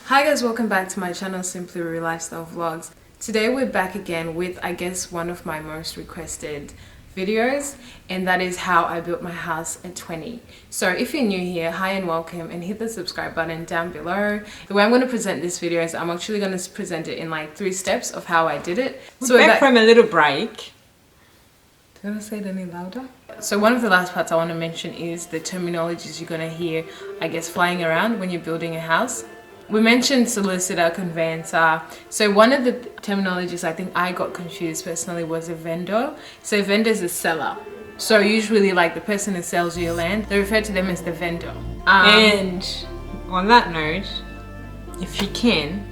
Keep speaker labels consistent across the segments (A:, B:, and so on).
A: Hi guys, welcome back to my channel, Simply Real Lifestyle Vlogs. Today we're back again with, I guess, one of my most requested videos, and that is how I built my house at 20. So if you're new here, hi and welcome, and hit the subscribe button down below. The way I'm going to present this video is I'm actually going to present it in like 3 steps of how I did it.
B: So back from a little break.
A: Do you want to say it any louder? So one of the last parts I want to mention is the terminologies you're going to hear, I guess, flying around when you're building a house. We mentioned solicitor, conveyancer. So one of the terminologies I think I got confused personally was a vendor. So a vendor is a seller. So usually like the person who sells you your land, they refer to them as the vendor.
B: And on that note, if you can,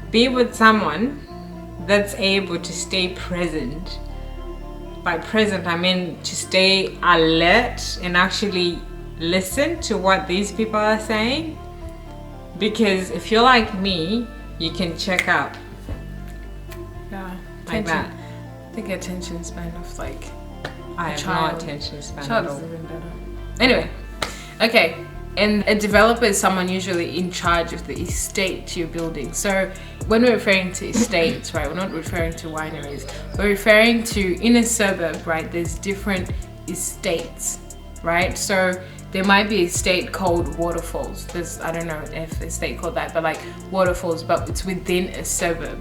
B: be with someone that's able to stay present. By present, I mean to stay alert and actually listen to what these people are saying. Because if you're like me, you can check out.
A: Yeah,
B: like that.
A: I think attention span of like
B: I have no attention span at all.
A: Even better. Anyway, okay. And a developer is someone usually in charge of the estate you're building. So when we're referring to estates, right, we're not referring to wineries. We're referring to, in a suburb, right, there's different estates, right? So there might be a estate called Waterfalls. There's, I don't know if a state called that, but like Waterfalls, but it's within a suburb.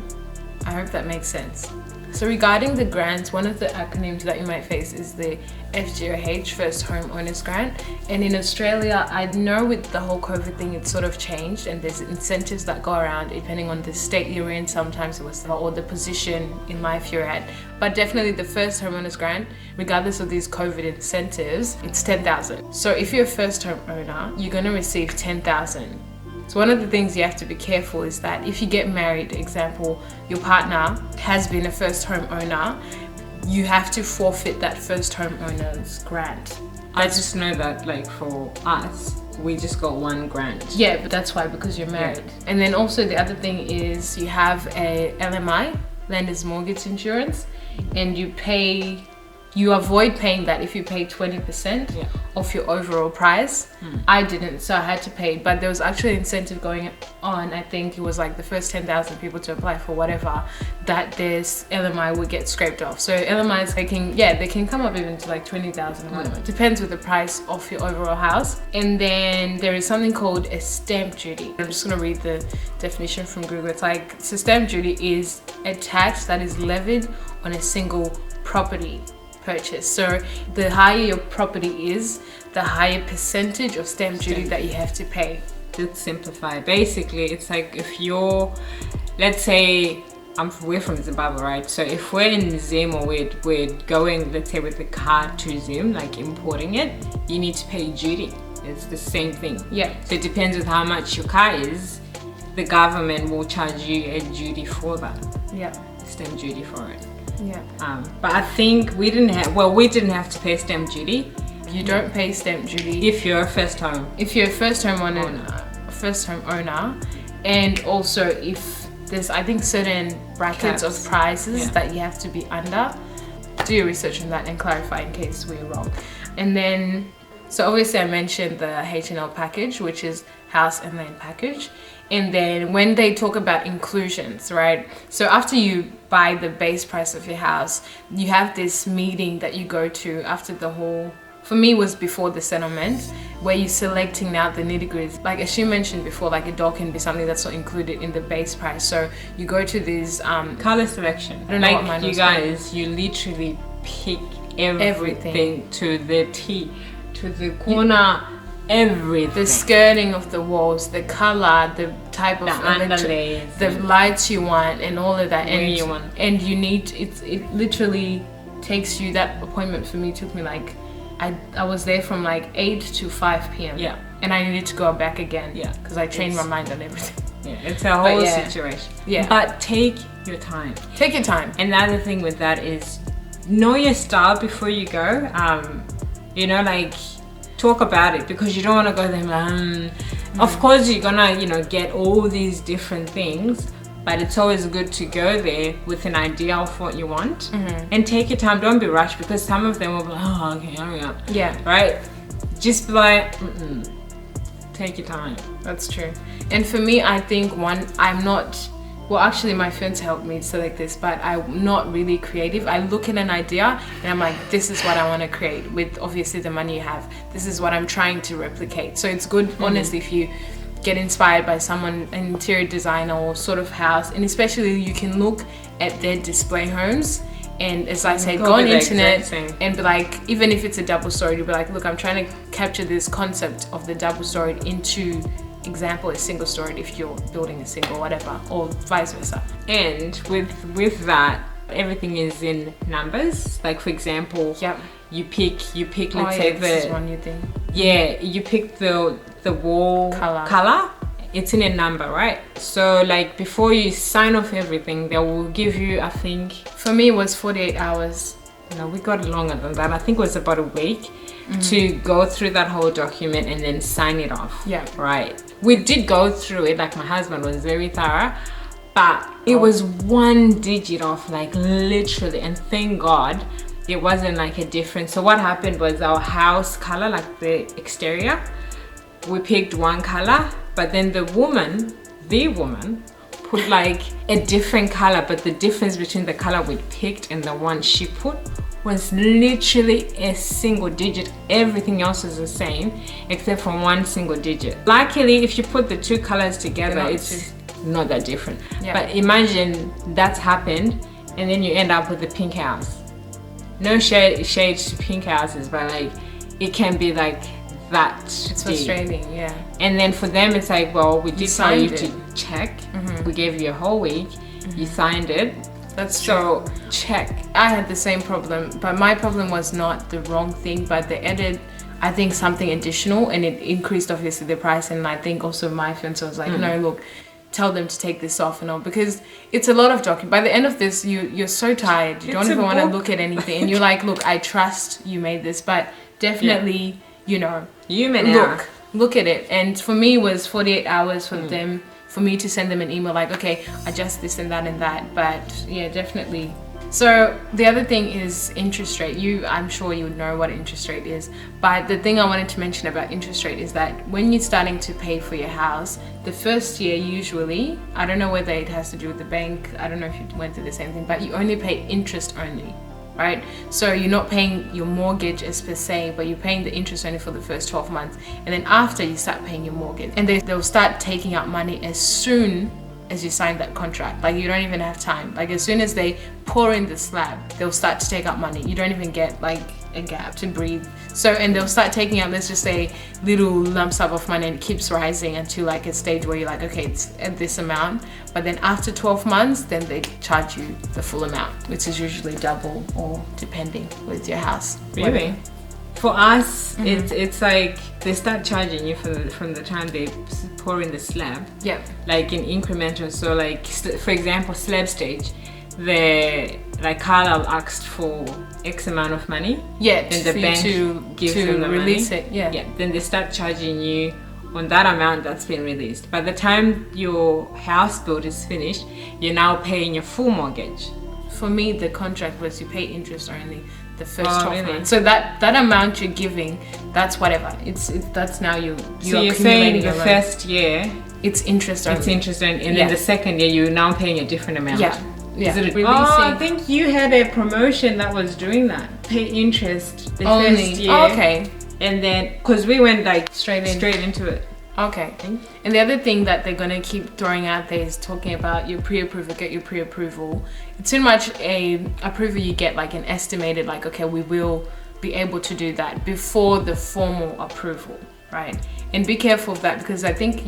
A: I hope that makes sense. So regarding the grants, one of the acronyms that you might face is the FGOH, First Home Owners Grant. And in Australia, I know with the whole COVID thing, it's sort of changed, and there's incentives that go around depending on the state you're in. Sometimes it was, or the position in life you're at. But definitely the First Home Owners Grant, regardless of these COVID incentives, it's 10,000. So if you're a first home owner, you're gonna receive 10,000. So one of the things you have to be careful is that if you get married, example, your partner has been a first home owner, you have to forfeit that first home owner's grant.
B: I just know that like for us, we just got 1 grant.
A: Yeah, but that's why, because you're married. Yeah. And then also the other thing is you have a LMI, Lender's Mortgage Insurance, and you avoid paying that if you pay 20% of your overall price. I didn't, so I had to pay, but there was actually an incentive going on. I think it was like the first 10,000 people to apply for whatever, that this LMI would get scraped off. So LMIs, they can come up even to like 20,000 or whatever. Depends with the price of your overall house. And then there is something called a stamp duty. I'm just gonna read the definition from Google. It's like, so stamp duty is a tax that is levied on a single property purchase. So the higher your property is, the higher percentage of stamp duty that you have to pay.
B: To simplify, basically it's like if you're, let's say we're from Zimbabwe, right? So if we're in Zim, or we're going, let's say, with the car to Zim, like importing it, you need to pay duty. It's the same thing.
A: Yeah.
B: So it depends with how much your car is, the government will charge you a duty for that.
A: Yeah.
B: Stamp duty for it.
A: Yeah.
B: But I think we didn't have to pay stamp duty.
A: You don't pay stamp duty
B: if you're a first home.
A: If you're a first home owner, and also if there's, I think, certain brackets of prices that you have to be under. Do your research on that and clarify in case we're wrong. And then, so obviously I mentioned the H&L package, which is house and land package. And then when they talk about inclusions, right? So after you buy the base price of your house, you have this meeting that you go to after the whole, for me was before the settlement, where you're selecting now the nitty-gritty. Like as she mentioned before, like a dog can be something that's not included in the base price. So you go to these
B: color selection.
A: I don't know
B: like
A: what mine
B: you
A: was
B: guys,
A: called.
B: you literally pick everything to the T, to the corner. Everything.
A: The skirting of the walls, the color, the type of
B: underlays,
A: the lights you want, and all of that.
B: And you want.
A: And you need it literally takes you, that appointment for me took me like, I was there from like 8 to 5 p.m.
B: Yeah.
A: And I needed to go back again.
B: Yeah.
A: Because I changed my mind on everything.
B: Yeah, it's a whole situation.
A: Yeah.
B: But take your time.
A: Take your time.
B: And the other thing with that is know your style before you go. You know, like, talk about it, because you don't want to go there of course you're gonna get all these different things, but it's always good to go there with an idea of what you want and take your time. Don't be rushed, because some of them will be like, oh, okay, hurry up.
A: Yeah.
B: Right? Just be like, Take your time.
A: That's true. And for me, I think I'm not, well, actually my friends helped me select this, but I'm not really creative. I look at an idea and I'm like, this is what I want to create with obviously the money you have. This is what I'm trying to replicate. So it's good, honestly, if you get inspired by someone, an interior designer or sort of house, and especially you can look at their display homes. And as I say, go on the internet and be like, even if it's a double story, you'll be like, look, I'm trying to capture this concept of the double story into example a single story if you're building a single whatever, or vice versa.
B: And with that, everything is in numbers. Like for example, you pick let's say
A: this is one new thing.
B: Yeah, you pick the wall color. It's in a number, right? So like before you sign off everything, they will give you, I think,
A: for me it was 48 hours.
B: No, we got longer than that. I think it was about a week to go through that whole document and then sign it off.
A: Yeah.
B: Right. We did go through it, like my husband was very thorough, but it was one digit off, like literally, and thank God it wasn't like a difference. So what happened was our house color, like the exterior, we picked one color, but then the woman put like a different color, but the difference between the color we picked and the one she put was literally a single digit. Everything else is the same except for one single digit. Luckily, if you put the two colors together, it's not that different. Yeah. But imagine that's happened and then you end up with a pink house. No shades to pink houses, but like it can be like that.
A: It's frustrating, yeah.
B: And then for them it's like, well, we did tell you to check. We gave you a whole week. You signed it.
A: That's true.
B: So check.
A: I had the same problem, but my problem was not the wrong thing, but they added, I think, something additional, and it increased obviously the price. And I think also my fiance was like, no, look, tell them to take this off and all, because it's a lot of document. By the end of this, you're so tired, you don't even want to look at anything, and you're like, look, I trust you made this, but definitely, you know, look at it. And for me, it was 48 hours for them, for me to send them an email like, okay, adjust this and that. But yeah, definitely. So the other thing is interest rate. I'm sure you would know what interest rate is, but the thing I wanted to mention about interest rate is that when you're starting to pay for your house, the first year usually, I don't know whether it has to do with the bank, I don't know if you went through the same thing, but you only pay interest only, right? So you're not paying your mortgage as per se, but you're paying the interest only for the first 12 months. And then after, you start paying your mortgage, and they'll start taking out money as soon as you sign that contract. Like you don't even have time. Like as soon as they pour in the slab, they'll start to take out money. You don't even get like a gap to breathe. So, and they'll start taking out, let's just say, little lump sum of money, and it keeps rising until like a stage where you're like, okay, it's at this amount. But then after 12 months, then they charge you the full amount, which is usually double, or depending with your house.
B: Really? For us, it's like they start charging you from the time they pour in the slab.
A: Yeah.
B: Like in incremental. So like, for example, slab stage, the like Carlisle asked for X amount of money.
A: Yeah.
B: And the bank gives them the
A: release
B: money.
A: it. Yeah.
B: Yeah. Then they start charging you on that amount that's been released. By the time your house build is finished, you're now paying your full mortgage.
A: For me, the contract was you pay interest only the first 12 months. So that amount you're giving, that's whatever. That's now you're
B: saying the first year
A: it's interest only.
B: It's interest only, and then the second year you're now paying a different amount.
A: Yeah.
B: Is it I think you had a promotion that was doing that. Pay interest the first year.
A: Oh, okay.
B: And then, because we went like
A: straight into it. Okay. And the other thing that they're going to keep throwing out there is talking about your pre-approval, get your pre-approval. It's too much a approval you get like an estimated, like, okay, we will be able to do that before the formal approval, right? And be careful of that, because I think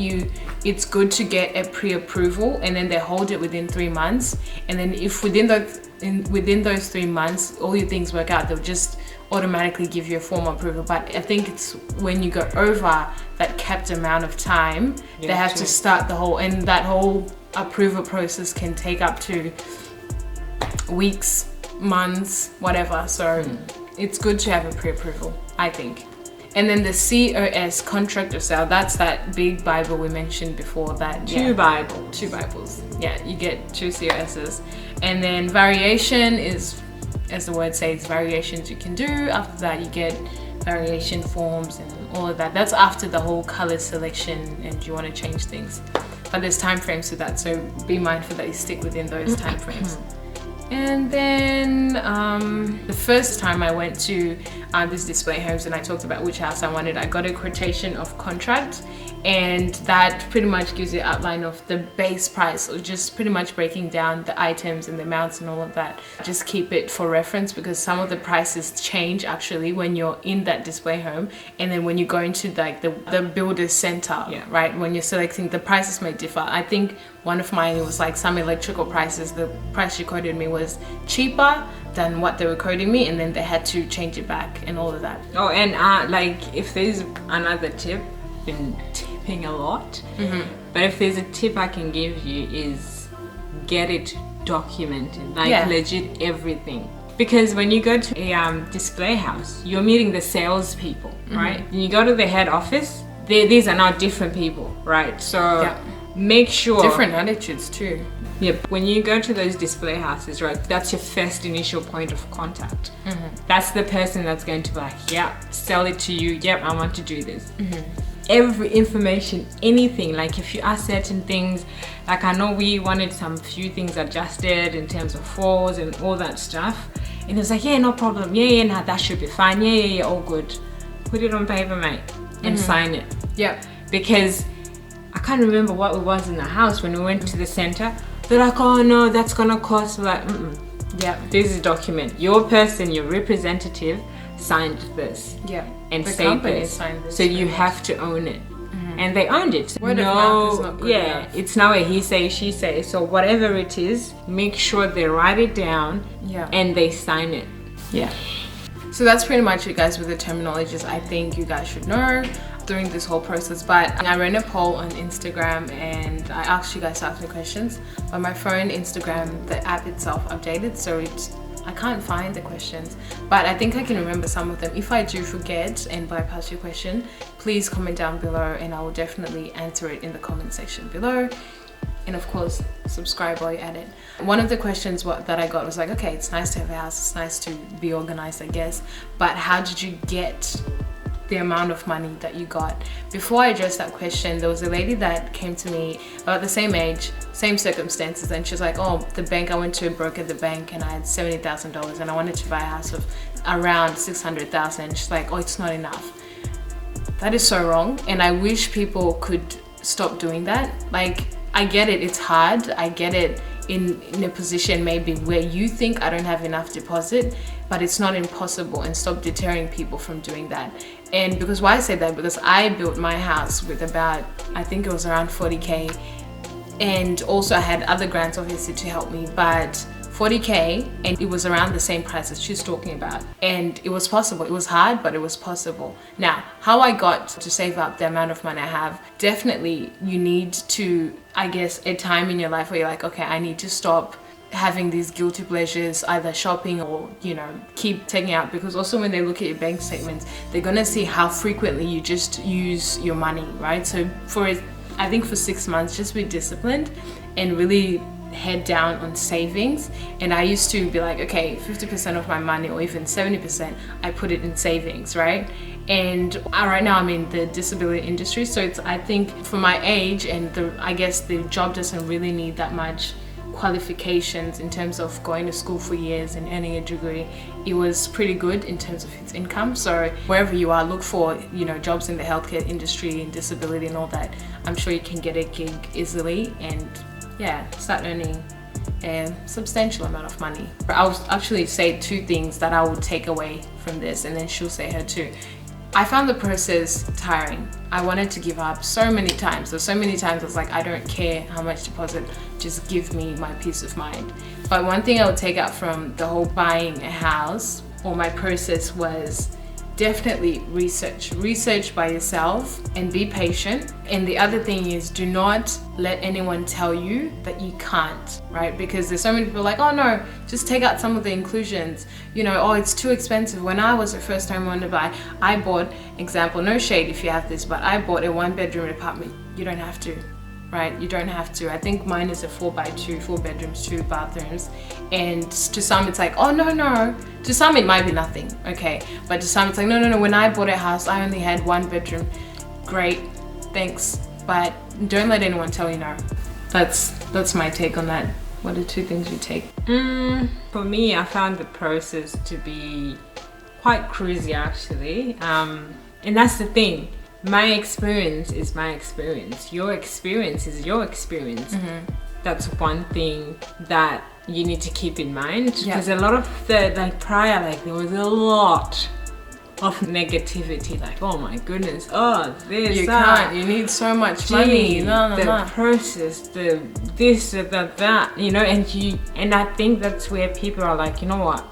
A: it's good to get a pre-approval and then they hold it within 3 months. And then if within those 3 months, all your things work out, they'll just automatically give you a formal approval. But I think it's when you go over that capped amount of time, they have to start and that whole approval process can take up to weeks, months, whatever. So it's good to have a pre-approval, I think. And then the COS, contract of sale, that's that big Bible we mentioned before. That
B: Two Bibles.
A: Yeah, you get 2 COSs. And then variation is, as the word says, variations you can do. After that, you get variation forms and all of that. That's after the whole color selection and you want to change things. But there's time frames to that, so be mindful that you stick within those time frames. And then the first time I went to this display homes and I talked about which house I wanted, I got a quotation of contract, and that pretty much gives you an outline of the base price, or just pretty much breaking down the items and the amounts and all of that. Just keep it for reference, because some of the prices change actually when you're in that display home, and then when you go into like the builder's center, right, when you're selecting, the prices may differ. I think one of mine, it was like some electrical prices, the price she quoted me was cheaper than what they were quoting me, and then they had to change it back and all of that.
B: Oh, and like if there's another tip, been tipping a lot, but if there's a tip I can give you is get it documented, like legit everything. Because when you go to a display house, you're meeting the salespeople, right? When you go to the head office, these are now different people, right? So make sure
A: different attitudes too.
B: Yep. When you go to those display houses, right, that's your first initial point of contact. That's the person that's going to be like, yeah, sell it to you. Yep, I want to do this. Every information, anything, like if you ask certain things, like I know we wanted some few things adjusted in terms of falls and all that stuff, and it was like, yeah, no problem, nah, that should be fine, yeah, all good. Put it on paper, mate, and sign it. Because I can't remember what it was in the house when we went to the center. They're like, oh no, that's gonna cost. We're like, this is a document. Your person, your representative signed this. And said this. So you have to own it. And they owned it.
A: Word of mouth is not good enough.
B: It's now a he say, she say. So whatever it is, make sure they write it down and they sign it.
A: So that's pretty much it, guys, with the terminologies I think you guys should know during this whole process. But I ran a poll on Instagram and I asked you guys to ask me questions, but my phone, Instagram, the app itself updated, so I can't find the questions, but I think I can remember some of them. If I do forget and bypass your question, please comment down below and I will definitely answer it in the comment section below. And of course, subscribe while you're at it. One of the questions that I got was like, okay, it's nice to have a house, it's nice to be organized, I guess, but how did you get the amount of money that you got? Before I addressed that question, there was a lady that came to me about the same age, same circumstances, and she was like, oh, the bank, I went to a broker at the bank and I had $70,000 and I wanted to buy a house of around 600,000. She's like, oh, it's not enough. That is so wrong, and I wish people could stop doing that. Like, I get it, it's hard, I get it in a position maybe where you think I don't have enough deposit, but it's not impossible, and stop deterring people from doing that. And because why I say that, because I built my house with about, I think it was around 40k, and also I had other grants obviously to help me, but 40k, and it was around the same price as she's talking about, and it was possible. It was hard, but it was possible. Now, how I got to save up the amount of money I have, definitely you need to, I guess, a time in your life where you're like, okay, I need to stop having these guilty pleasures, either shopping or, you know, keep taking out, because also when they look at your bank statements, they're gonna see how frequently you just use your money, right? So I think for 6 months, just be disciplined and really head down on savings. And I used to be like, okay, 50% of my money, or even 70%, I put it in savings, right? And right now I'm in the disability industry, so it's, I think for my age, and I guess the job doesn't really need that much qualifications in terms of going to school for years and earning a degree. It was pretty good in terms of its income. So wherever you are, look for, you know, jobs in the healthcare industry and disability and all that. I'm sure you can get a gig easily and start earning a substantial amount of money. I'll actually say 2 things that I would take away from this, and then she'll say her too. I found the process tiring. I wanted to give up so many times. So many times I was like, I don't care how much deposit, just give me my peace of mind. But one thing I would take out from the whole buying a house, or my process, was definitely research by yourself and be patient. And the other thing is, do not let anyone tell you that you can't, right? Because there's so many people like, oh no, just take out some of the inclusions, you know, oh, it's too expensive. When I was a first time wanting to buy, I bought, example, no shade if you have this, but I bought a 1-bedroom apartment. You don't have to, right? You don't have to. I think mine is a 4x2, 4 bedrooms, 2 bathrooms, and to some it's like, oh no. To some it might be nothing, okay, but to some it's like, no. When I bought a house, I only had 1 bedroom. Great, thanks, but don't let anyone tell you no. That's my take on that. What are 2 things you take?
B: For me, I found the process to be quite cruisy actually, and that's the thing. My experience is my experience. Your experience is your experience. That's one thing that you need to keep in mind, because a lot of the prior, there was a lot of negativity, oh my goodness, oh this,
A: You
B: that.
A: can't, you need so much money.
B: The process, the this, that, and I think that's where people are like, you know what,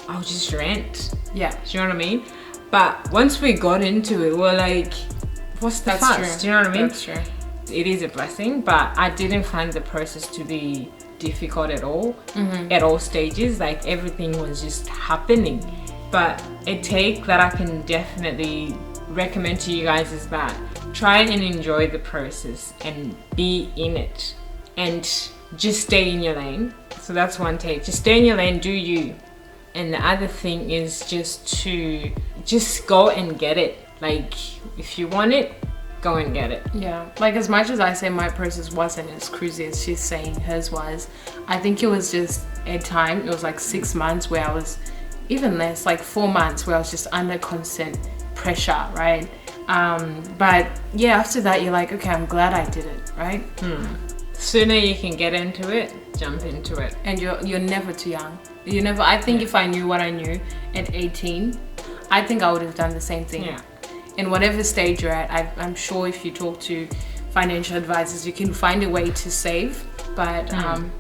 B: I'll just rent.
A: Yeah.
B: Do you know what I mean? But once we got into it, we're like, what's the fuss?
A: True.
B: Do you know what I mean?
A: That's true.
B: It is a blessing, but I didn't find the process to be difficult at all. At all stages, everything was just happening. But a take that I can definitely recommend to you guys is that try and enjoy the process and be in it, and just stay in your lane. So that's one take. Just stay in your lane, do you. And the other thing is just go and get it. If you want it, go and get it.
A: Yeah, as much as I say my process wasn't as cruisy as she's saying hers was, I think it was just a time, it was 6 months where I was, even less, 4 months where I was just under constant pressure, right? But yeah, after that you're like, okay, I'm glad I did it, right?
B: Sooner you can get into it, jump into it.
A: And you're never too young. I think if I knew what I knew at 18, I think I would have done the same thing.
B: Yeah.
A: In whatever stage you're at, I'm sure if you talk to financial advisors, you can find a way to save. But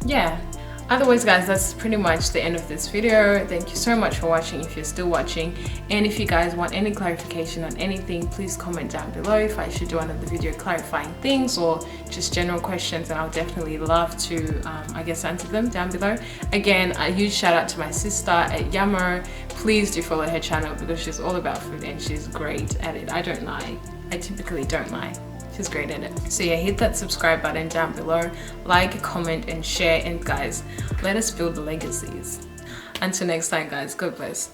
A: yeah. Otherwise, guys, that's pretty much the end of this video. Thank you so much for watching, if you're still watching. And if you guys want any clarification on anything, please comment down below if I should do another video clarifying things or just general questions, and I'll definitely love to answer them down below. Again, a huge shout out to my sister at Yamo. Please do follow her channel because she's all about food and she's great at it. I don't lie. I typically don't lie. She's great at it. So yeah, hit that subscribe button down below, like, comment, and share. And guys, let us build the legacies. Until next time, guys, God bless.